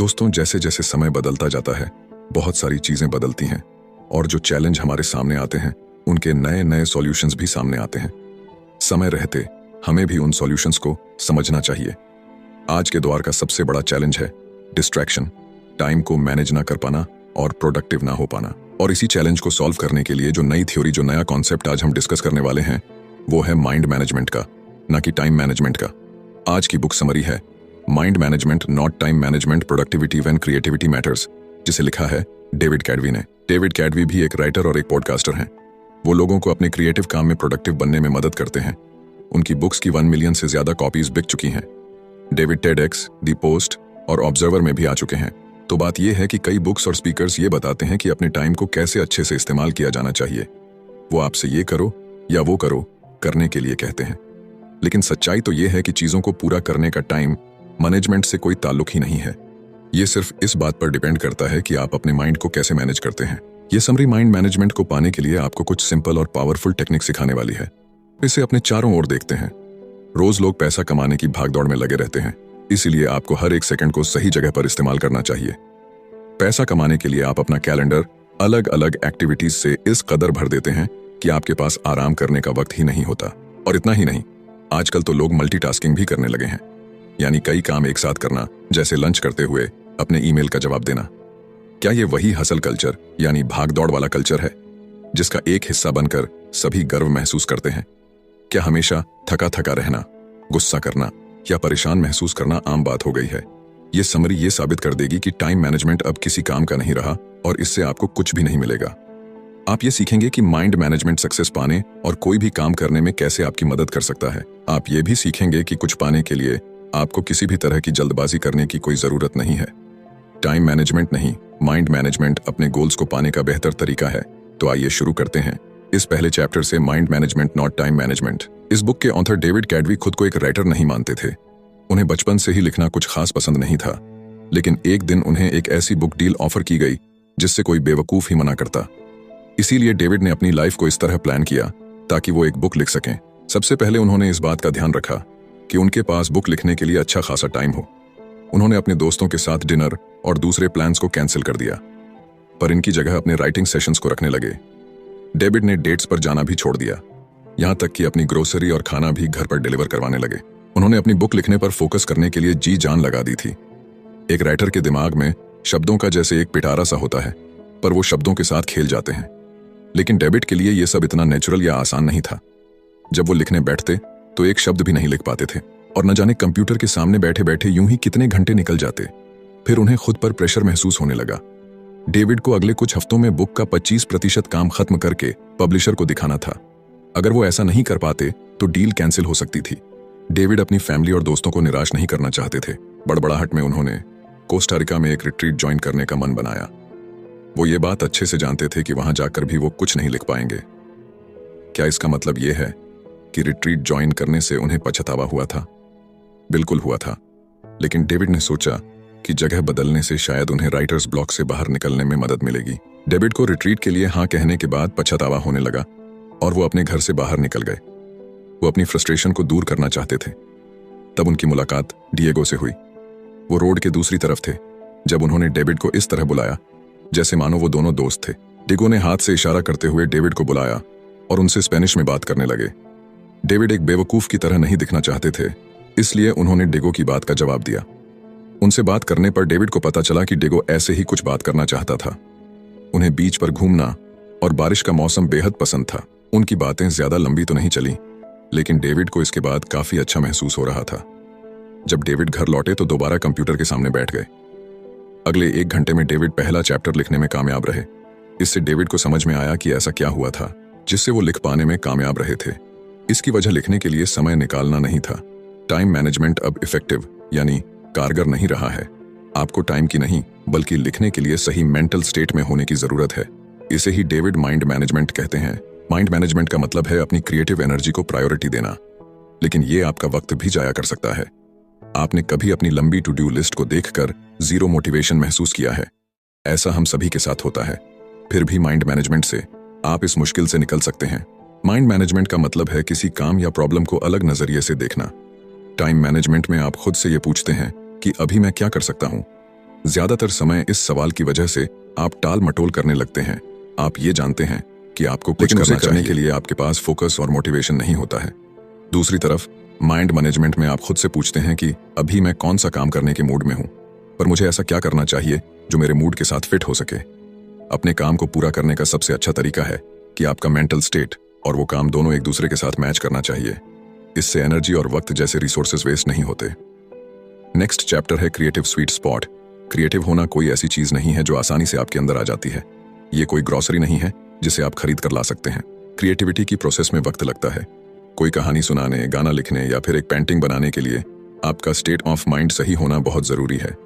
दोस्तों, जैसे जैसे समय बदलता जाता है बहुत सारी चीजें बदलती हैं और जो चैलेंज हमारे सामने आते हैं उनके नए नए सॉल्यूशंस भी सामने आते हैं। समय रहते हमें भी उन सॉल्यूशंस को समझना चाहिए। आज के दौर का सबसे बड़ा चैलेंज है डिस्ट्रैक्शन, टाइम को मैनेज ना कर पाना और प्रोडक्टिव ना हो पाना। और इसी चैलेंज को सॉल्व करने के लिए जो नई थ्योरी, जो नया कॉन्सेप्ट आज हम डिस्कस करने वाले हैं वो है माइंड मैनेजमेंट का, ना कि टाइम मैनेजमेंट का। आज की बुक समरी है mind management not time management, productivity when creativity matters, जिसे लिखा है डेविड कैडवी ने। डेविड कैडवी भी एक राइटर और एक पॉडकास्टर हैं। वो लोगों को अपने क्रिएटिव काम में प्रोडक्टिव बनने में मदद करते हैं। उनकी बुक्स की 1 मिलियन से ज्यादा कॉपीज बिक चुकी हैं। डेविड टेडएक्स, द पोस्ट और ऑब्जर्वर में भी आ चुके हैं। तो बात यह है कि कई बुक्स और स्पीकर्स ये बताते हैं कि अपने टाइम को कैसे अच्छे से इस्तेमाल किया जाना चाहिए। वो आपसे ये करो या वो करो करने के लिए कहते हैं, लेकिन सच्चाई तो ये है कि चीजों को पूरा करने का टाइम मैनेजमेंट से कोई ताल्लुक ही नहीं है। ये सिर्फ इस बात पर डिपेंड करता है कि आप अपने माइंड को कैसे मैनेज करते हैं। ये समरी माइंड मैनेजमेंट को पाने के लिए आपको कुछ सिंपल और पावरफुल टेक्निक सिखाने वाली है। इसे अपने चारों ओर देखते हैं। रोज लोग पैसा कमाने की भागदौड़ में लगे रहते हैं, इसीलिए आपको हर एक सेकंड को सही जगह पर इस्तेमाल करना चाहिए। पैसा कमाने के लिए आप अपना कैलेंडर अलग अलग एक्टिविटीज से इस कदर भर देते हैं कि आपके पास आराम करने का वक्त ही नहीं होता। और इतना ही नहीं, आजकल तो लोग मल्टीटास्किंग भी करने लगे हैं, यानी कई काम एक साथ करना, जैसे लंच करते हुए अपने ईमेल का जवाब देना। क्या ये वही हसल कल्चर यानी भागदौड़ वाला कल्चर है जिसका एक हिस्सा बनकर सभी गर्व महसूस करते हैं? क्या हमेशा थका थका रहना, गुस्सा करना या परेशान महसूस करना आम बात हो गई है? ये समरी ये साबित कर देगी कि टाइम मैनेजमेंट अब किसी काम का नहीं रहा और इससे आपको कुछ भी नहीं मिलेगा। आप ये सीखेंगे कि माइंड मैनेजमेंट सक्सेस पाने और कोई भी काम करने में कैसे आपकी मदद कर सकता है। आप ये भी सीखेंगे कि कुछ पाने के लिए आपको किसी भी तरह की जल्दबाजी करने की कोई जरूरत नहीं है। टाइम मैनेजमेंट नहीं, माइंड मैनेजमेंट अपने गोल्स को पाने का बेहतर तरीका है। तो आइए शुरू करते हैं इस पहले चैप्टर से, mind management not time management. इस बुक के ऑथर डेविड कैडवी खुद को एक राइटर नहीं मानते थे। उन्हें बचपन से ही लिखना कुछ खास पसंद नहीं था, लेकिन एक दिन उन्हें एक ऐसी बुक डील ऑफर की गई जिससे कोई बेवकूफ ही मना करता। इसीलिए डेविड ने अपनी लाइफ को इस तरह प्लान किया ताकि वो एक बुक लिख सकें। सबसे पहले उन्होंने इस बात का ध्यान रखा कि उनके पास बुक लिखने के लिए अच्छा खासा टाइम हो। उन्होंने अपने दोस्तों के साथ डिनर और दूसरे प्लान्स को कैंसिल कर दिया, पर इनकी जगह अपने राइटिंग सेशंस को रखने लगे। डेविड ने डेट्स पर जाना भी छोड़ दिया, यहां तक कि अपनी ग्रोसरी और खाना भी घर पर डिलीवर करवाने लगे। उन्होंने अपनी बुक लिखने पर फोकस करने के लिए जी जान लगा दी थी। एक राइटर के दिमाग में शब्दों का जैसे एक पिटारा सा होता है, पर वो शब्दों के साथ खेल जाते हैं। लेकिन डेविड के लिए यह सब इतना नेचुरल या आसान नहीं था। जब वो लिखने बैठते तो एक शब्द भी नहीं लिख पाते थे और न जाने कंप्यूटर के सामने बैठे बैठे यूं ही कितने घंटे निकल जाते। फिर उन्हें खुद पर प्रेशर महसूस होने लगा। डेविड को अगले कुछ हफ्तों में बुक का 25% काम खत्म करके पब्लिशर को दिखाना था। अगर वो ऐसा नहीं कर पाते तो डील कैंसिल हो सकती थी। डेविड अपनी फैमिली और दोस्तों को निराश नहीं करना चाहते थे। बड़बड़ाहट में उन्होंने कोस्टा रिका में एक रिट्रीट ज्वाइन करने का मन बनाया। वो ये बात अच्छे से जानते थे कि वहां जाकर भी वो कुछ नहीं लिख पाएंगे। क्या इसका मतलब यह है कि रिट्रीट ज्वाइन करने से उन्हें पछतावा हुआ था? बिल्कुल हुआ था, लेकिन डेविड ने सोचा कि जगह बदलने से शायद उन्हें राइटर्स ब्लॉक से बाहर निकलने में मदद मिलेगी। डेविड को रिट्रीट के लिए हाँ कहने के बाद पछतावा होने लगा और वो अपने घर से बाहर निकल गए। वो अपनी फ्रस्ट्रेशन को दूर करना चाहते थे। तब उनकी मुलाकात डिएगो से हुई। वो रोड के दूसरी तरफ थे जब उन्होंने डेविड को इस तरह बुलाया जैसे मानो वो दोनों दोस्त थे। डिगो ने हाथ से इशारा करते हुए डेविड को बुलाया और उनसे स्पेनिश में बात करने लगे। डेविड एक बेवकूफ की तरह नहीं दिखना चाहते थे, इसलिए उन्होंने डिगो की बात का जवाब दिया। उनसे बात करने पर डेविड को पता चला कि डिगो ऐसे ही कुछ बात करना चाहता था। उन्हें बीच पर घूमना और बारिश का मौसम बेहद पसंद था। उनकी बातें ज्यादा लंबी तो नहीं चली, लेकिन डेविड को इसके बाद काफी अच्छा महसूस हो रहा था। जब डेविड घर लौटे तो दोबारा कंप्यूटर के सामने बैठ गए। अगले 1 घंटे में डेविड पहला चैप्टर लिखने में कामयाब रहे। इससे डेविड को समझ में आया कि ऐसा क्या हुआ था जिससे वो लिख पाने में कामयाब रहे थे। इसकी वजह लिखने के लिए समय निकालना नहीं था। टाइम मैनेजमेंट अब इफेक्टिव यानी कारगर नहीं रहा है। आपको टाइम की नहीं बल्कि लिखने के लिए सही मेंटल स्टेट में होने की जरूरत है। इसे ही डेविड माइंड मैनेजमेंट कहते हैं। माइंड मैनेजमेंट का मतलब है अपनी क्रिएटिव एनर्जी को प्रायोरिटी देना, लेकिन ये आपका वक्त भी जाया कर सकता है। आपने कभी अपनी लंबी टू डू लिस्ट को देखकर जीरो मोटिवेशन महसूस किया है? ऐसा हम सभी के साथ होता है। फिर भी माइंड मैनेजमेंट से आप इस मुश्किल से निकल सकते हैं। माइंड मैनेजमेंट का मतलब है किसी काम या प्रॉब्लम को अलग नजरिए से देखना। टाइम मैनेजमेंट में आप खुद से ये पूछते हैं कि अभी मैं क्या कर सकता हूं, ज्यादातर समय इस सवाल की वजह से आप टाल मटोल करने लगते हैं। आप ये जानते हैं कि आपको कुछ करने के लिए आपके पास फोकस और मोटिवेशन नहीं होता है। दूसरी तरफ माइंड मैनेजमेंट में आप खुद से पूछते हैं कि अभी मैं कौन सा काम करने के मूड में हूं, पर मुझे ऐसा क्या करना चाहिए जो मेरे मूड के साथ फिट हो सके। अपने काम को पूरा करने का सबसे अच्छा तरीका है कि आपका मेंटल स्टेट और वो काम दोनों एक दूसरे के साथ मैच करना चाहिए। इससे एनर्जी और वक्त जैसे रिसोर्सेज वेस्ट नहीं होते। नेक्स्ट चैप्टर है क्रिएटिव स्वीट स्पॉट। क्रिएटिव होना कोई ऐसी चीज नहीं है जो आसानी से आपके अंदर आ जाती है। ये कोई ग्रोसरी नहीं है जिसे आप खरीद कर ला सकते हैं। क्रिएटिविटी की प्रोसेस में वक्त लगता है। कोई कहानी सुनाने, गाना लिखने या फिर एक पेंटिंग बनाने के लिए आपका स्टेट ऑफ माइंड सही होना बहुत जरूरी है।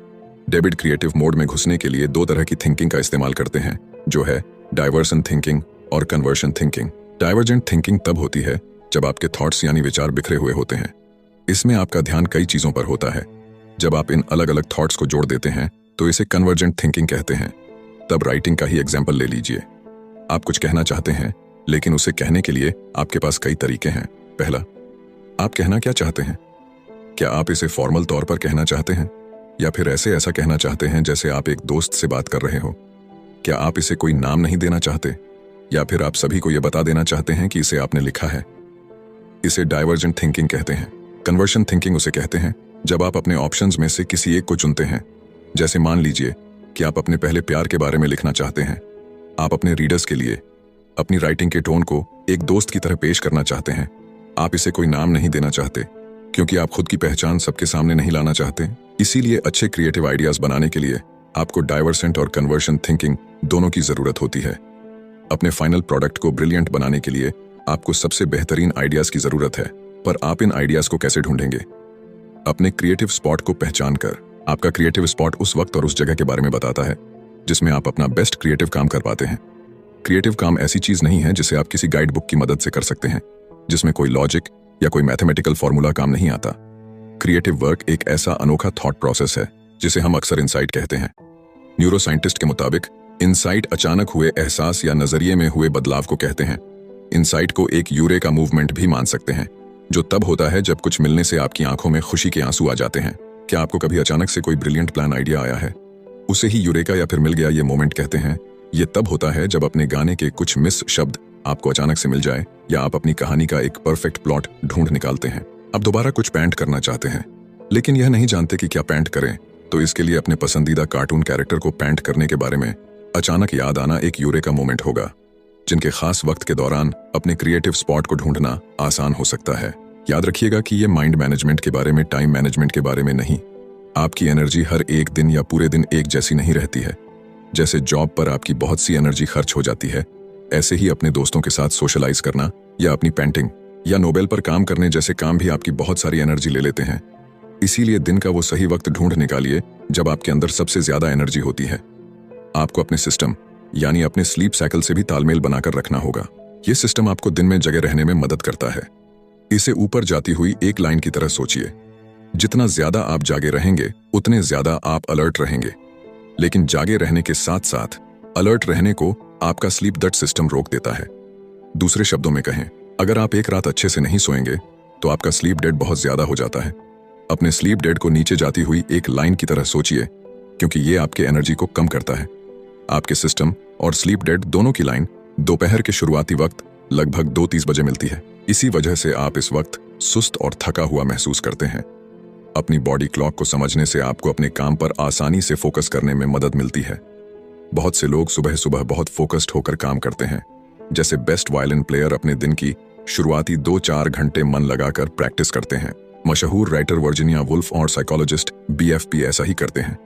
डेविड क्रिएटिव मोड में घुसने के लिए 2 तरह की थिंकिंग का इस्तेमाल करते हैं, जो है डाइवर्सन थिंकिंग और कन्वर्शन थिंकिंग। डाइवर्जेंट थिंकिंग तब होती है जब आपके थॉट्स यानी विचार बिखरे हुए होते हैं। इसमें आपका ध्यान कई चीजों पर होता है। जब आप इन अलग अलग थॉट्स को जोड़ देते हैं तो इसे कन्वर्जेंट थिंकिंग कहते हैं। तब राइटिंग का ही एग्जाम्पल ले लीजिए। आप कुछ कहना चाहते हैं, लेकिन उसे कहने के लिए आपके पास कई तरीके हैं। पहला, आप कहना क्या चाहते हैं? क्या आप इसे फॉर्मल तौर पर कहना चाहते हैं या फिर ऐसा कहना चाहते हैं जैसे आप एक दोस्त से बात कर रहे हो? क्या आप इसे कोई नाम नहीं देना चाहते या फिर आप सभी को यह बता देना चाहते हैं कि इसे आपने लिखा है? इसे डाइवर्जेंट थिंकिंग कहते हैं। कन्वर्शन थिंकिंग उसे कहते हैं जब आप अपने ऑप्शंस में से किसी एक को चुनते हैं। जैसे मान लीजिए कि आप अपने पहले प्यार के बारे में लिखना चाहते हैं। आप अपने रीडर्स के लिए अपनी राइटिंग के टोन को एक दोस्त की तरह पेश करना चाहते हैं। आप इसे कोई नाम नहीं देना चाहते क्योंकि आप खुद की पहचान सबके सामने नहीं लाना चाहते। इसीलिए अच्छे क्रिएटिव आइडियाज बनाने के लिए आपको डाइवर्सेंट और कन्वर्शन थिंकिंग दोनों की जरूरत होती है। अपने फाइनल प्रोडक्ट को ब्रिलियंट बनाने के लिए आपको सबसे बेहतरीन आइडियाज की जरूरत है, पर आप इन आइडियाज को कैसे ढूंढेंगे? अपने क्रिएटिव स्पॉट को पहचान कर। आपका क्रिएटिव स्पॉट उस वक्त और उस जगह के बारे में बताता है जिसमें आप अपना बेस्ट क्रिएटिव काम कर पाते हैं। क्रिएटिव काम ऐसी चीज नहीं है जिसे आप किसी गाइड बुक की मदद से कर सकते हैं, जिसमें कोई लॉजिक या कोई मैथमेटिकल फॉर्मूला काम नहीं आता। क्रिएटिव वर्क एक ऐसा अनोखा थॉट प्रोसेस है जिसे हम अक्सर इंसाइट कहते हैं। न्यूरो साइंटिस्ट के मुताबिक इंसाइट अचानक हुए एहसास या नजरिए में हुए बदलाव को कहते हैं। इंसाइट को एक यूरेका मूवमेंट भी मान सकते हैं, जो तब होता है जब कुछ मिलने से आपकी आंखों में खुशी के आंसू आ जाते हैं। क्या आपको कभी अचानक से कोई ब्रिलियंट प्लान आइडिया आया है? उसे ही यूरेका या फिर मिल गया ये मोमेंट कहते हैं। ये तब होता है जब अपने गाने के कुछ मिस शब्द आपको अचानक से मिल जाए या आप अपनी कहानी का एक परफेक्ट प्लॉट ढूंढ निकालते हैं। अब दोबारा कुछ पेंट करना चाहते हैं, लेकिन यह नहीं जानते कि क्या पेंट करें, तो इसके लिए अपने पसंदीदा कार्टून कैरेक्टर को पेंट करने के बारे में अचानक याद आना एक यूरेका मोमेंट होगा, जिनके खास वक्त के दौरान अपने क्रिएटिव स्पॉट को ढूंढना आसान हो सकता है। याद रखिएगा कि ये माइंड मैनेजमेंट के बारे में, टाइम मैनेजमेंट के बारे में नहीं। आपकी एनर्जी हर एक दिन या पूरे दिन एक जैसी नहीं रहती है। जैसे जॉब पर आपकी बहुत सी एनर्जी खर्च हो जाती है, ऐसे ही अपने दोस्तों के साथ सोशलाइज करना या अपनी पेंटिंग या नोबेल पर काम करने जैसे काम भी आपकी बहुत सारी एनर्जी ले लेते हैं। इसीलिए दिन का वो सही वक्त ढूंढ निकालिए जब आपके अंदर सबसे ज्यादा एनर्जी होती है। आपको अपने सिस्टम यानी अपने स्लीप साइकिल से भी तालमेल बनाकर रखना होगा। ये सिस्टम आपको दिन में जगे रहने में मदद करता है। इसे ऊपर जाती हुई एक लाइन की तरह सोचिए। जितना ज्यादा आप जागे रहेंगे उतने ज्यादा आप अलर्ट रहेंगे, लेकिन जागे रहने के साथ साथ अलर्ट रहने को आपका स्लीप दैट सिस्टम रोक देता है। दूसरे शब्दों में कहें, अगर आप एक रात अच्छे से नहीं सोएंगे तो आपका स्लीप डेट बहुत ज्यादा हो जाता है। अपने स्लीप डेट को नीचे जाती हुई एक लाइन की तरह सोचिए, क्योंकि ये आपके एनर्जी को कम करता है। आपके सिस्टम और स्लीप डेट दोनों की लाइन दोपहर के शुरुआती वक्त लगभग 2:30 बजे मिलती है। इसी वजह से आप इस वक्त सुस्त और थका हुआ महसूस करते हैं। अपनी बॉडी क्लॉक को समझने से आपको अपने काम पर आसानी से फोकस करने में मदद मिलती है। बहुत से लोग सुबह सुबह बहुत फोकस्ड होकर काम करते हैं। जैसे बेस्ट वायलिन प्लेयर अपने दिन की शुरुआती 2-4 घंटे मन लगाकर प्रैक्टिस करते हैं। मशहूर राइटर वर्जीनिया वुल्फ और साइकोलॉजिस्ट BFP ऐसा ही करते हैं।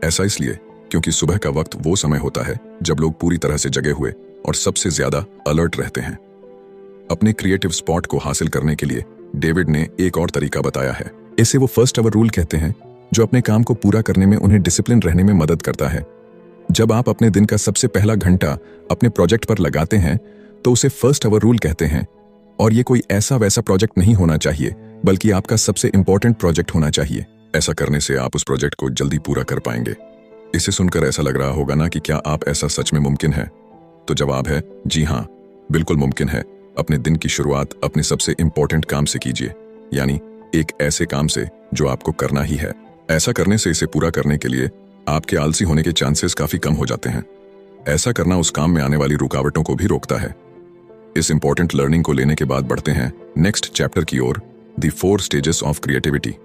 ऐसा इसलिए क्योंकि सुबह का वक्त वो समय होता है जब लोग पूरी तरह से जगे हुए और सबसे ज्यादा अलर्ट रहते हैं। अपने क्रिएटिव स्पॉट को हासिल करने के लिए डेविड ने एक और तरीका बताया है। इसे वो फर्स्ट आवर रूल कहते हैं, जो अपने काम को पूरा करने में उन्हें डिसिप्लिन रहने में मदद करता है। जब आप अपने दिन का सबसे पहला घंटा अपने प्रोजेक्ट पर लगाते हैं तो उसे फर्स्ट आवर रूल कहते हैं। और ये कोई ऐसा वैसा प्रोजेक्ट नहीं होना चाहिए, बल्कि आपका सबसे इंपॉर्टेंट प्रोजेक्ट होना चाहिए। ऐसा करने से आप उस प्रोजेक्ट को जल्दी पूरा कर पाएंगे। इसे सुनकर ऐसा लग रहा होगा ना कि क्या आप ऐसा सच में मुमकिन है? तो जवाब है जी हाँ, बिल्कुल मुमकिन है। अपने दिन की शुरुआत अपने सबसे इंपॉर्टेंट काम से कीजिए, यानी एक ऐसे काम से जो आपको करना ही है। ऐसा करने से इसे पूरा करने के लिए आपके आलसी होने के चांसेस काफी कम हो जाते हैं। ऐसा करना उस काम में आने वाली रुकावटों को भी रोकता है। इस इंपॉर्टेंट लर्निंग को लेने के बाद बढ़ते हैं नेक्स्ट चैप्टर की ओर, द 4 स्टेजेस ऑफ क्रिएटिविटी।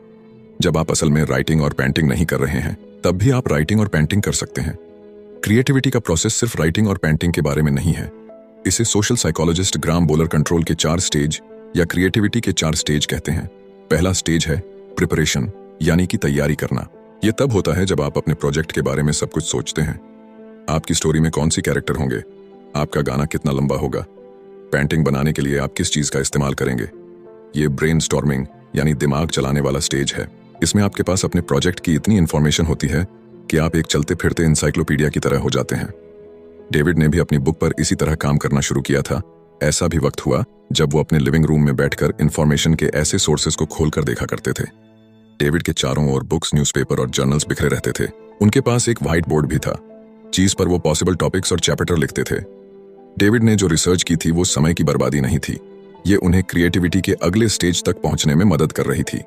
जब आप असल में राइटिंग और पेंटिंग नहीं कर रहे हैं, तब भी आप राइटिंग और पेंटिंग कर सकते हैं। क्रिएटिविटी का प्रोसेस सिर्फ राइटिंग और पेंटिंग के बारे में नहीं है। इसे सोशल साइकोलॉजिस्ट ग्राम बोलर कंट्रोल के 4 स्टेज या क्रिएटिविटी के 4 स्टेज कहते हैं। पहला स्टेज है प्रिपरेशन, यानी कि तैयारी करना। यह तब होता है जब आप अपने प्रोजेक्ट के बारे में सब कुछ सोचते हैं। आपकी स्टोरी में कौन सी कैरेक्टर होंगे, आपका गाना कितना लंबा होगा, पेंटिंग बनाने के लिए आप किस चीज का इस्तेमाल करेंगे। ये ब्रेनस्टॉर्मिंग यानी दिमाग चलाने वाला स्टेज है। इसमें आपके पास अपने प्रोजेक्ट की इतनी इंफॉर्मेशन होती है कि आप एक चलते फिरते इंसाइक्लोपीडिया की तरह हो जाते हैं। डेविड ने भी अपनी बुक पर इसी तरह काम करना शुरू किया था। ऐसा भी वक्त हुआ जब वो अपने लिविंग रूम में बैठकर इंफॉर्मेशन के ऐसे सोर्सेस को खोलकर देखा करते थे। डेविड के चारों ओर बुक्स, न्यूज़पेपर और जर्नल्स बिखरे रहते थे। उनके पास एक व्हाइट बोर्ड भी था, जिस पर वो पॉसिबल टॉपिक्स और चैप्टर लिखते थे। डेविड ने जो रिसर्च की थी वो समय की बर्बादी नहीं थी, ये उन्हें क्रिएटिविटी के अगले स्टेज तक पहुंचने में मदद कर रही थी।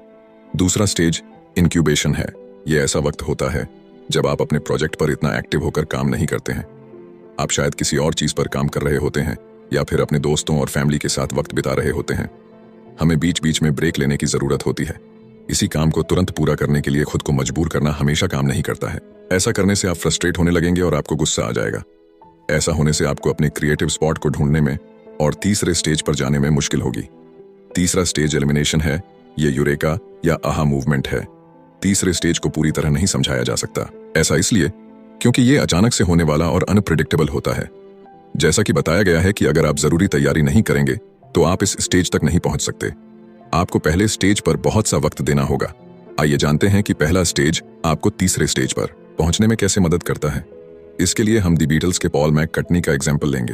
दूसरा स्टेज इंक्यूबेशन है। ये ऐसा वक्त होता है जब आप अपने प्रोजेक्ट पर इतना एक्टिव होकर काम नहीं करते हैं। आप शायद किसी और चीज पर काम कर रहे होते हैं या फिर अपने दोस्तों और फैमिली के साथ वक्त बिता रहे होते हैं। हमें बीच बीच में ब्रेक लेने की जरूरत होती है। इसी काम को तुरंत पूरा करने के लिए खुद को मजबूर करना हमेशा काम नहीं करता है। ऐसा करने से आप फ्रस्ट्रेट होने लगेंगे और आपको गुस्सा आ जाएगा। ऐसा होने से आपको अपने क्रिएटिव स्पॉट को ढूंढने में और तीसरे स्टेज पर जाने में मुश्किल होगी। तीसरा स्टेज एलिमिनेशन है। ये यूरेका या आहा मूवमेंट है। तीसरे स्टेज को पूरी तरह नहीं समझाया जा सकता। ऐसा इसलिए क्योंकि ये अचानक से होने वाला और अनप्रेडिक्टेबल होता है। जैसा कि बताया गया है कि अगर आप जरूरी तैयारी नहीं करेंगे तो आप इस स्टेज तक नहीं पहुंच सकते। आपको पहले स्टेज पर बहुत सा वक्त देना होगा। आइए जानते हैं कि पहला स्टेज आपको तीसरे स्टेज पर पहुंचने में कैसे मदद करता है। इसके लिए हम दी बीटल्स के पॉल मैककर्टनी का एग्जाम्पल लेंगे।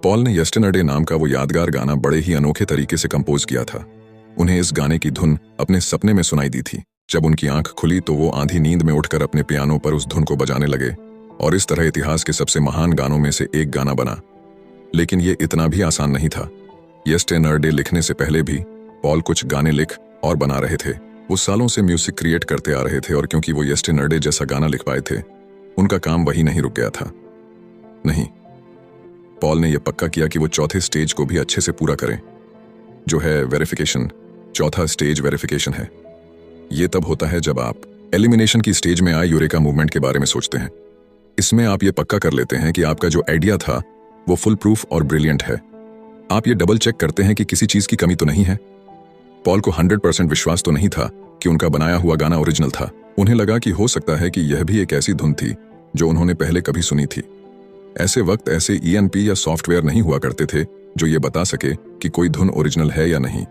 पॉल ने यस्टरडे नाम का वो यादगार गाना बड़े ही अनोखे तरीके से कंपोज किया था। उन्हें इस गाने की धुन अपने सपने में सुनाई दी थी। जब उनकी आंख खुली तो वो आधी नींद में उठकर अपने पियानो पर उस धुन को बजाने लगे और इस तरह इतिहास के सबसे महान गानों में से एक गाना बना। लेकिन ये इतना भी आसान नहीं था। यस्टरडे लिखने से पहले भी पॉल कुछ गाने लिख और बना रहे थे। वो सालों से म्यूजिक क्रिएट करते आ रहे थे और क्योंकि वो यस्टरडे जैसा गाना लिख पाए थे, उनका काम वही नहीं रुक गया था। नहीं, पॉल ने यह पक्का किया कि वो चौथे स्टेज को भी अच्छे से पूरा करें, जो है वेरिफिकेशन। चौथा स्टेज वेरिफिकेशन है। यह तब होता है जब आप एलिमिनेशन की स्टेज में आए यूरेका मूवमेंट के बारे में सोचते हैं। इसमें आप ये पक्का कर लेते हैं कि आपका जो आइडिया था वो फुल प्रूफ और ब्रिलियंट है। आप ये डबल चेक करते हैं कि किसी चीज की कमी तो नहीं है। पॉल को 100% विश्वास तो नहीं था कि उनका बनाया हुआ गाना ओरिजिनल था। उन्हें लगा कि हो सकता है कि यह भी एक ऐसी धुन थी जो उन्होंने पहले कभी सुनी थी। ऐसे वक्त ऐसे ENP या सॉफ्टवेयर नहीं हुआ करते थे जो ये बता सके कि कोई धुन ओरिजिनल है या नहीं।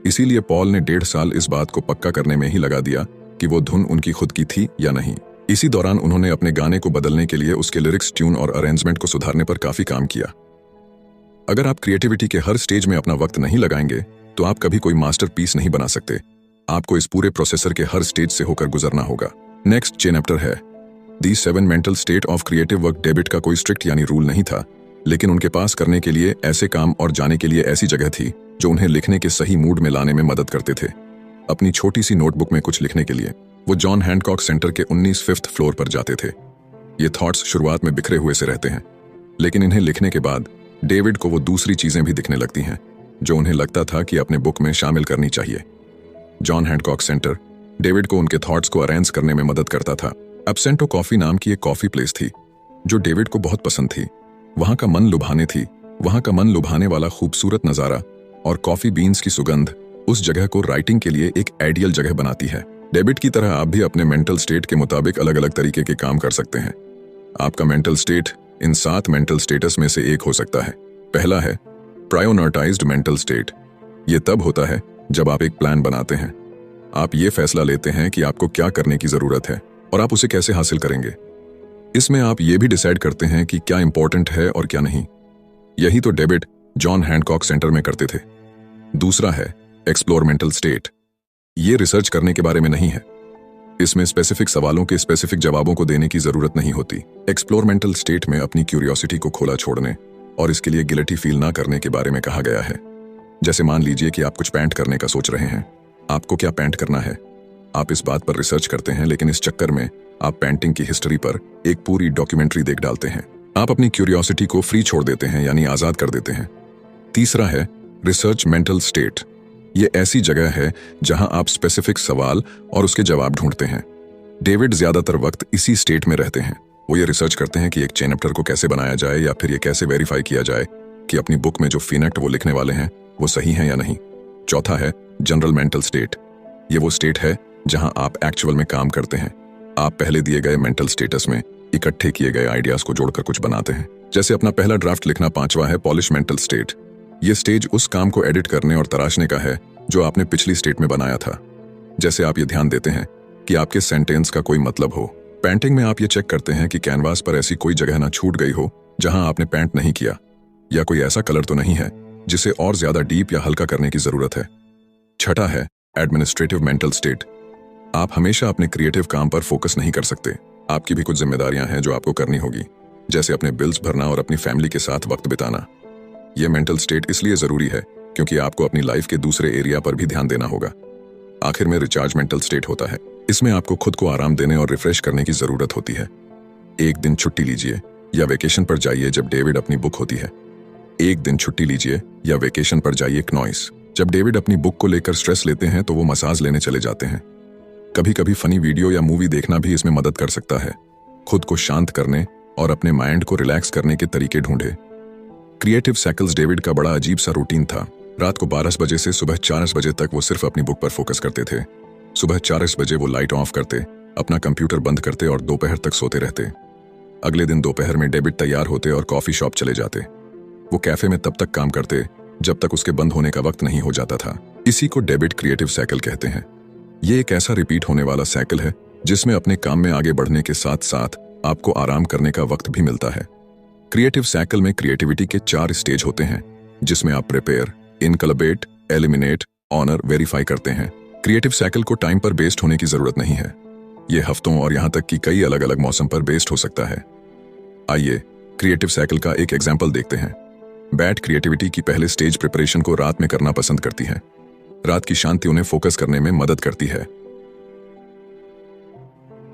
इसीलिए पॉल ने 1.5 साल इस बात को पक्का करने में ही लगा दिया कि वो धुन उनकी खुद की थी या नहीं। इसी दौरान उन्होंने अपने गाने को बदलने के लिए उसके लिरिक्स, ट्यून और अरेंजमेंट को सुधारने पर काफी काम किया। अगर आप क्रिएटिविटी के हर स्टेज में अपना वक्त नहीं लगाएंगे तो आप कभी कोई मास्टरपीस नहीं बना सकते। आपको इस पूरे प्रोसेसर के हर स्टेज से होकर गुजरना होगा। नेक्स्ट चैप्टर है दी 7 mental state of creative work. David का कोई स्ट्रिक्ट यानी रूल नहीं था, लेकिन उनके पास करने के लिए ऐसे काम और जाने के लिए ऐसी जगह थी जो उन्हें लिखने के सही मूड में लाने में मदद करते थे। अपनी छोटी सी नोटबुक में कुछ लिखने के लिए वो जॉन हैंकॉक सेंटर के 19 5th फ्लोर पर जाते थे। ये थॉट्स शुरुआत में बिखरे हुए से रहते हैं, लेकिन इन्हें लिखने के बाद डेविड को वो दूसरी चीजें भी दिखने लगती हैं जो उन्हें लगता था कि अपने बुक में शामिल करनी चाहिए। जॉन हैंकॉक सेंटर डेविड को उनके थॉट्स को अरेंज करने में मदद करता था। एब्सेंटो कॉफी नाम की एक कॉफी प्लेस थी जो डेविड को बहुत पसंद थी। वहां का मन लुभाने वाला खूबसूरत नजारा और कॉफी बीन्स की सुगंध उस जगह को राइटिंग के लिए एक आइडियल जगह बनाती है। डेविड की तरह आप भी अपने मेंटल स्टेट के मुताबिक अलग अलग तरीके के काम कर सकते हैं। आपका mental state in 7 mental status में से एक हो सकता है। पहला है प्रायोरिटाइज्ड मेंटल स्टेट। यह तब होता है जब आप एक प्लान बनाते हैं। आप ये फैसला लेते हैं कि आपको क्या करने की जरूरत है और आप उसे कैसे हासिल करेंगे। इसमें आप ये भी डिसाइड करते हैं कि क्या इंपॉर्टेंट है और क्या नहीं। यही तो डेविड जॉन हैंकॉक सेंटर में करते थे। दूसरा है एक्सप्लोर मेंटल स्टेट। ये रिसर्च करने के बारे में नहीं है। इसमें स्पेसिफिक सवालों के स्पेसिफिक जवाबों को देने की जरूरत नहीं होती। एक्सप्लोर मेंटल स्टेट में अपनी क्यूरियोसिटी को खोला छोड़ने और इसके लिए गिल्टी फील ना करने के बारे में कहा गया है। जैसे मान लीजिए कि आप कुछ पेंट करने का सोच रहे हैं। आपको क्या पेंट करना है? आप इस बात पर रिसर्च करते हैं, लेकिन इस चक्कर में आप पेंटिंग की हिस्ट्री पर एक पूरी डॉक्यूमेंट्री देख डालते हैं। आप अपनी क्यूरियोसिटी को फ्री छोड़ देते हैं, यानी आजाद कर देते हैं। तीसरा है रिसर्च मेंटल स्टेट। ये ऐसी जगह है जहां आप स्पेसिफिक सवाल और उसके जवाब ढूंढते हैं। डेविड ज्यादातर वक्त इसी स्टेट में रहते हैं। वो ये रिसर्च करते हैं कि एक चैप्टर को कैसे बनाया जाए, या फिर ये कैसे वेरीफाई किया जाए कि अपनी बुक में जो फीनेक्ट वो लिखने वाले हैं वो सही है या नहीं। चौथा है जनरल मेंटल स्टेट। ये वो स्टेट है जहां आप एक्चुअल में काम करते हैं। आप पहले दिए गए मेंटल स्टेटस में इकट्ठे किए गए आइडियाज को जोड़कर कुछ बनाते हैं। जैसे अपना पहला ड्राफ्ट लिखना। पांचवा है पॉलिश मेंटल स्टेट। ये स्टेज उस काम को एडिट करने और तराशने का है जो आपने पिछली स्टेट में बनाया था। जैसे आप ये ध्यान देते हैं कि आपके सेंटेंस का कोई मतलब हो। पेंटिंग में आप ये चेक करते हैं कि कैनवास पर ऐसी कोई जगह ना छूट गई हो जहां आपने पेंट नहीं किया, या कोई ऐसा कलर तो नहीं है जिसे और ज्यादा डीप या हल्का करने की जरूरत है। छठा है एडमिनिस्ट्रेटिव मेंटल स्टेट। आप हमेशा अपने क्रिएटिव काम पर फोकस नहीं कर सकते। आपकी भी कुछ जिम्मेदारियां हैं जो आपको करनी होगी, जैसे अपने बिल्स भरना और अपनी फैमिली के साथ वक्त बिताना। यह मेंटल स्टेट इसलिए जरूरी है क्योंकि आपको अपनी लाइफ के दूसरे एरिया पर भी ध्यान देना होगा। आखिर में रिचार्ज मेंटल स्टेट होता है। इसमें आपको खुद को आराम देने और रिफ्रेश करने की जरूरत होती है। एक दिन छुट्टी लीजिए या वेकेशन पर जाइए जब डेविड अपनी बुक होती है। एक दिन छुट्टी लीजिए या वेकेशन पर जाइए क्नॉइस। जब डेविड अपनी बुक को लेकर स्ट्रेस लेते हैं तो वो मसाज लेने चले जाते हैं। कभी कभी फनी वीडियो या मूवी देखना भी इसमें मदद कर सकता है। खुद को शांत करने और अपने माइंड को रिलैक्स करने के तरीके ढूंढे। क्रिएटिव साइकिल्स डेविड का बड़ा अजीब सा रूटीन था। रात को 12 बजे से सुबह 4 बजे तक वो सिर्फ अपनी बुक पर फोकस करते थे। सुबह 4 बजे वो लाइट ऑफ करते, अपना कंप्यूटर बंद करते और दोपहर तक सोते रहते। अगले दिन दोपहर में डेविड तैयार होते और कॉफी शॉप चले जाते। वो कैफे में तब तक काम करते जब तक उसके बंद होने का वक्त नहीं हो जाता था। इसी को डेविड क्रिएटिव साइकिल कहते हैं। ये एक ऐसा रिपीट होने वाला साइकिल है जिसमें अपने काम में आगे बढ़ने के साथ साथ आपको आराम करने का वक्त भी मिलता है। क्रिएटिव साइकिल में क्रिएटिविटी के 4 स्टेज होते हैं, जिसमें आप प्रिपेयर, इनकलबेट, एलिमिनेट, ऑनर, वेरीफाई करते हैं। क्रिएटिव साइकिल को टाइम पर बेस्ड होने की जरूरत नहीं है। ये हफ्तों और यहां तक कि कई अलग अलग मौसम पर बेस्ड हो सकता है। आइए क्रिएटिव साइकिल का एक एग्जाम्पल देखते हैं। बैट क्रिएटिविटी की पहले स्टेज प्रिपरेशन को रात में करना पसंद करती है। रात की शांति उन्हें फोकस करने में मदद करती है।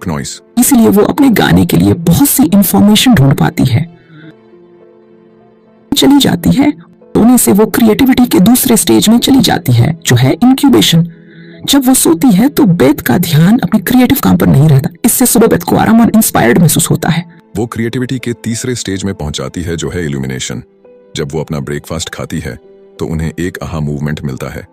नॉइस, इसलिए वो अपने गाने के लिए बहुत सी इंफॉर्मेशन ढूंढ पाती है, चली जाती है। सोने से वो क्रिएटिविटी के दूसरे स्टेज में चली जाती है, जो है इंक्यूबेशन। जब वो सोती है तो बेथ का ध्यान अपने क्रिएटिव काम पर नहीं रहता। इससे सुबह बेथ को आराम और इंस्पायर्ड महसूस होता है। वो क्रिएटिविटी के तीसरे स्टेज में पहुंच जाती है, जो है इल्यूमिनेशन। जब वो अपना ब्रेकफास्ट खाती है तो उन्हें एक आहा मूवमेंट मिलता है।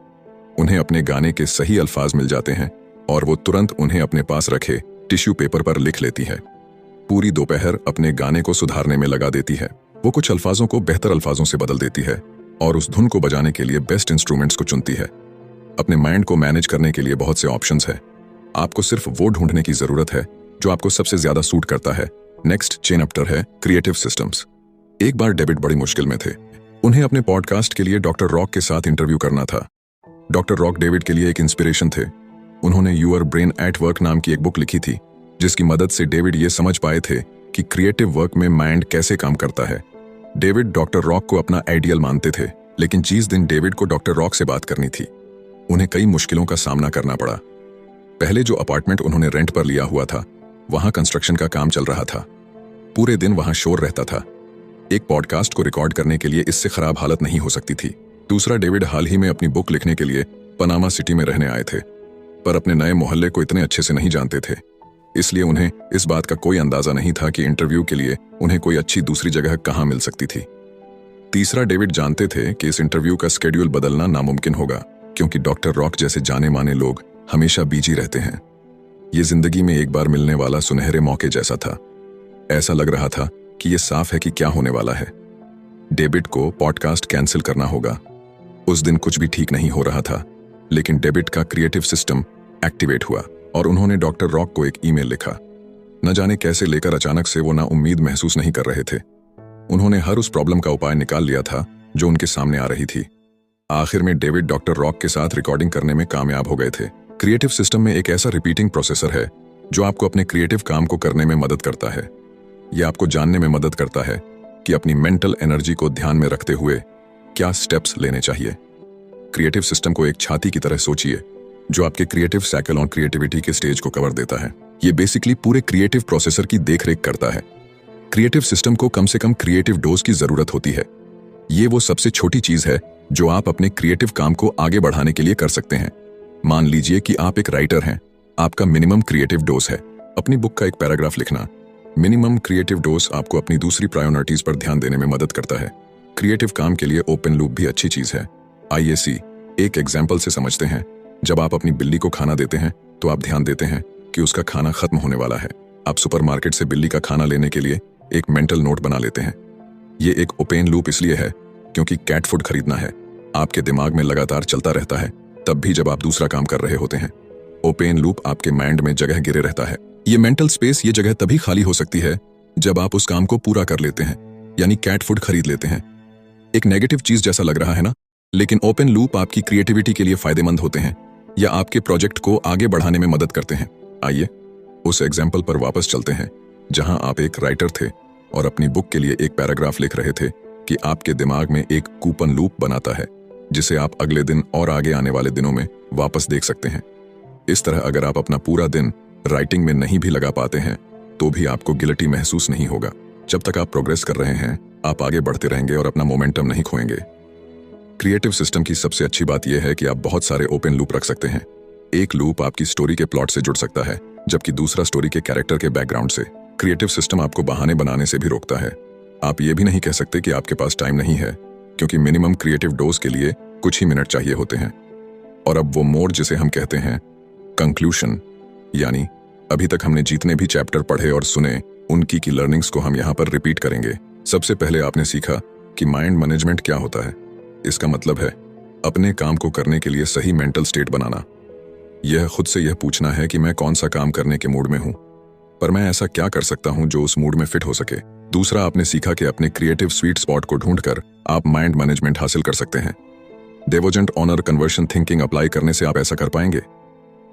उन्हें अपने गाने के सही अल्फाज मिल जाते हैं और वो तुरंत उन्हें अपने पास रखे टिश्यू पेपर पर लिख लेती है। पूरी दोपहर अपने गाने को सुधारने में लगा देती है। वो कुछ अल्फाजों को बेहतर अल्फाजों से बदल देती है और उस धुन को बजाने के लिए बेस्ट इंस्ट्रूमेंट्स को चुनती है। अपने माइंड को मैनेज करने के लिए बहुत से ऑप्शंस हैं। आपको सिर्फ वो ढूंढने की जरूरत है जो आपको सबसे ज्यादा सूट करता है। नेक्स्ट चैप्टर है क्रिएटिव सिस्टम्स। एक बार डेविड बड़ी मुश्किल में थे। उन्हें अपने पॉडकास्ट के लिए डॉक्टर रॉक के साथ इंटरव्यू करना था। डॉक्टर रॉक डेविड के लिए एक इंस्पिरेशन थे। उन्होंने यूर ब्रेन एट वर्क नाम की एक बुक लिखी थी, जिसकी मदद से डेविड ये समझ पाए थे कि क्रिएटिव वर्क में माइंड कैसे काम करता है। डेविड डॉक्टर रॉक को अपना आइडियल मानते थे, लेकिन जिस दिन डेविड को डॉक्टर रॉक से बात करनी थी, उन्हें कई मुश्किलों का सामना करना पड़ा। पहले जो अपार्टमेंट उन्होंने रेंट पर लिया हुआ था, वहां कंस्ट्रक्शन का काम चल रहा था। पूरे दिन वहां शोर रहता था। एक पॉडकास्ट को रिकॉर्ड करने के लिए इससे खराब हालत नहीं हो सकती थी। दूसरा, डेविड हाल ही में अपनी बुक लिखने के लिए पनामा सिटी में रहने आए थे, पर अपने नए मोहल्ले को इतने अच्छे से नहीं जानते थे, इसलिए उन्हें इस बात का कोई अंदाजा नहीं था कि इंटरव्यू के लिए उन्हें कोई अच्छी दूसरी जगह कहां मिल सकती थी। तीसरा, डेविड जानते थे कि इस इंटरव्यू का स्केड्यूल बदलना नामुमकिन होगा, क्योंकि डॉक्टर रॉक जैसे जाने माने लोग हमेशा बिजी रहते हैं। ये जिंदगी में एक बार मिलने वाला सुनहरे मौके जैसा था। ऐसा लग रहा था कि ये साफ है कि क्या होने वाला है। डेविड को पॉडकास्ट कैंसिल करना होगा। उस दिन कुछ भी ठीक नहीं हो रहा था, लेकिन डेविड का क्रिएटिव सिस्टम एक्टिवेट हुआ और उन्होंने डॉक्टर रॉक को एक ईमेल लिखा। न जाने कैसे लेकर अचानक से वो नाउम्मीद महसूस नहीं कर रहे थे। उन्होंने हर उस प्रॉब्लम का उपाय निकाल लिया था जो उनके सामने आ रही थी। आखिर में डेविड डॉक्टर रॉक के साथ रिकॉर्डिंग करने में कामयाब हो गए थे। क्रिएटिव सिस्टम में एक ऐसा रिपीटिंग प्रोसेसर है जो आपको अपने क्रिएटिव काम को करने में मदद करता है। यह आपको जानने में मदद करता है कि अपनी मेंटल एनर्जी को ध्यान में रखते हुए क्या स्टेप्स लेने चाहिए। क्रिएटिव सिस्टम को एक छाती की तरह सोचिए, जो आपके क्रिएटिव साइकिल और क्रिएटिविटी के स्टेज को कवर देता है। ये बेसिकली पूरे क्रिएटिव प्रोसेसर की देखरेख करता है। क्रिएटिव सिस्टम को कम से कम क्रिएटिव डोज की जरूरत होती है। ये वो सबसे छोटी चीज है जो आप अपने क्रिएटिव काम को आगे बढ़ाने के लिए कर सकते हैं। मान लीजिए कि आप एक राइटर हैं, आपका मिनिमम क्रिएटिव डोज है अपनी बुक का एक पैराग्राफ लिखना। मिनिमम क्रिएटिव डोज आपको अपनी दूसरी प्रायोरिटीज पर ध्यान देने में मदद करता है। क्रिएटिव काम के लिए ओपन लूप भी अच्छी चीज है। आइए एक एग्जाम्पल से समझते हैं। जब आप अपनी बिल्ली को खाना देते हैं तो आप ध्यान देते हैं कि उसका खाना खत्म होने वाला है। आप सुपरमार्केट से बिल्ली का खाना लेने के लिए एक मेंटल नोट बना लेते हैं। ये एक ओपन लूप इसलिए है क्योंकि कैट फूड खरीदना है आपके दिमाग में लगातार चलता रहता है, तब भी जब आप दूसरा काम कर रहे होते हैं। ओपन लूप आपके माइंड में जगह गिरे रहता है। ये मेंटल स्पेस, ये जगह तभी खाली हो सकती है जब आप उस काम को पूरा कर लेते हैं, यानी कैट फूड खरीद लेते हैं। एक नेगेटिव चीज जैसा लग रहा है ना, लेकिन ओपन लूप आपकी क्रिएटिविटी के लिए फायदेमंद होते हैं या आपके प्रोजेक्ट को आगे बढ़ाने में मदद करते हैं। आइए उस एग्जाम्पल पर वापस चलते हैं जहां आप एक राइटर थे और अपनी बुक के लिए एक पैराग्राफ लिख रहे थे कि आपके दिमाग में एक कूपन लूप बनाता है जिसे आप अगले दिन और आगे आने वाले दिनों में वापस देख सकते हैं। इस तरह अगर आप अपना पूरा दिन राइटिंग में नहीं भी लगा पाते हैं तो भी आपको गिल्टी महसूस नहीं होगा। जब तक आप प्रोग्रेस कर रहे हैं आप आगे बढ़ते रहेंगे और अपना मोमेंटम नहीं खोएंगे। क्रिएटिव सिस्टम की सबसे अच्छी बात यह है कि आप बहुत सारे ओपन लूप रख सकते हैं। एक लूप आपकी स्टोरी के प्लॉट से जुड़ सकता है जबकि दूसरा स्टोरी के कैरेक्टर के बैकग्राउंड से। क्रिएटिव सिस्टम आपको बहाने बनाने से भी रोकता है। आप ये भी नहीं कह सकते कि आपके पास टाइम नहीं है, क्योंकि मिनिमम क्रिएटिव डोज के लिए कुछ ही मिनट चाहिए होते हैं। और अब वो मोड जिसे हम कहते हैं कंक्लूशन, यानी अभी तक हमने जितने भी चैप्टर पढ़े और सुने उनकी की लर्निंग्स को हम यहाँ पर रिपीट करेंगे। सबसे पहले आपने सीखा कि माइंड मैनेजमेंट क्या होता है। इसका मतलब है अपने काम को करने के लिए सही मेंटल स्टेट बनाना। यह खुद से यह पूछना है कि मैं कौन सा काम करने के मूड में हूं, पर मैं ऐसा क्या कर सकता हूं जो उस मूड में फिट हो सके। दूसरा, आपने सीखा कि अपने क्रिएटिव स्वीट स्पॉट को ढूंढकर आप माइंड मैनेजमेंट हासिल कर सकते हैं। डेवोजेंट ऑनर कन्वर्शन थिंकिंग अप्लाई करने से आप ऐसा कर पाएंगे।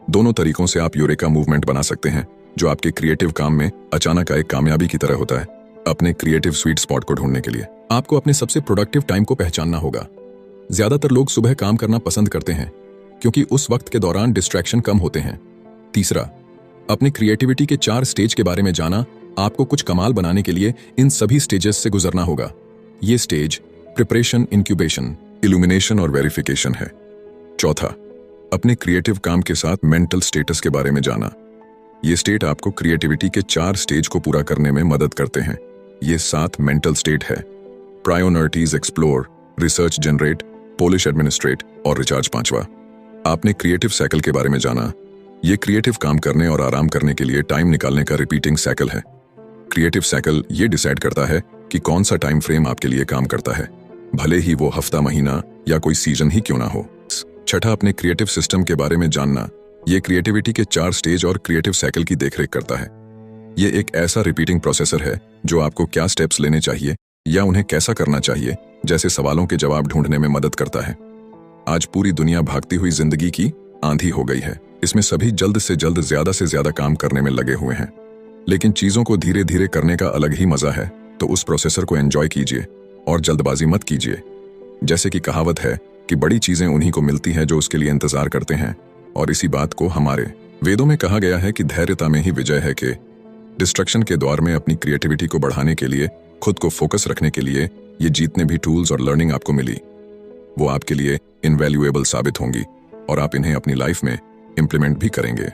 दोनों तरीकों से आप यूरेका मूवमेंट बना सकते हैं जो आपके क्रिएटिव काम में अचानक आए कामयाबी की तरह होता है। अपने क्रिएटिव स्वीट स्पॉट को ढूंढने के लिए आपको अपने सबसे प्रोडक्टिव टाइम को पहचानना होगा। ज्यादातर लोग सुबह काम करना पसंद करते हैं क्योंकि उस वक्त के दौरान डिस्ट्रैक्शन कम होते हैं। तीसरा, अपनी क्रिएटिविटी के 4 स्टेज के बारे में जाना। आपको कुछ कमाल बनाने के लिए इन सभी स्टेजेस से गुजरना होगा। ये स्टेज प्रिपरेशन, इंक्यूबेशन, इल्यूमिनेशन और वेरिफिकेशन है। चौथा, अपने क्रिएटिव काम के साथ मेंटल स्टेटस के बारे में जाना। ये स्टेट आपको क्रिएटिविटी के 4 स्टेज को पूरा करने में मदद करते हैं। ये 7 मेंटल स्टेट है: priorities, explore, research, generate, polish, administrate और रिचार्ज। पांचवा, आपने क्रिएटिव साइकिल के बारे में जाना। ये क्रिएटिव काम करने और आराम करने के लिए टाइम निकालने का रिपीटिंग साइकिल है। क्रिएटिव साइकिल ये डिसाइड करता है कि कौन सा टाइम फ्रेम आपके लिए काम करता है, भले ही वो हफ्ता, महीना या कोई सीजन ही क्यों ना हो। छठा, अपने क्रिएटिव सिस्टम के बारे में जानना। ये क्रिएटिविटी के 4 स्टेज और क्रिएटिव साइकिल की देखरेख करता है। ये एक ऐसा रिपीटिंग प्रोसेसर है जो आपको क्या स्टेप्स लेने चाहिए या उन्हें कैसा करना चाहिए जैसे सवालों के जवाब ढूंढने में मदद करता है। आज पूरी दुनिया भागती हुई जिंदगी की आंधी हो गई है। इसमें सभी जल्द से जल्द ज्यादा से ज्यादा काम करने में लगे हुए हैं, लेकिन चीजों को धीरे धीरे करने का अलग ही मजा है। तो उस प्रोसेसर को एंजॉय कीजिए और जल्दबाजी मत कीजिए। जैसे कि कहावत है कि बड़ी चीजें उन्हीं को मिलती हैं जो उसके लिए इंतजार करते हैं, और इसी बात को हमारे वेदों में कहा गया है कि धैर्यता में ही विजय है। कि डिस्ट्रक्शन के दौर में अपनी क्रिएटिविटी को बढ़ाने के लिए, खुद को फोकस रखने के लिए ये जितने भी टूल्स और लर्निंग आपको मिली वो आपके लिए इनवैल्यूएबल साबित होंगी और आप इन्हें अपनी लाइफ में इंप्लीमेंट भी करेंगे।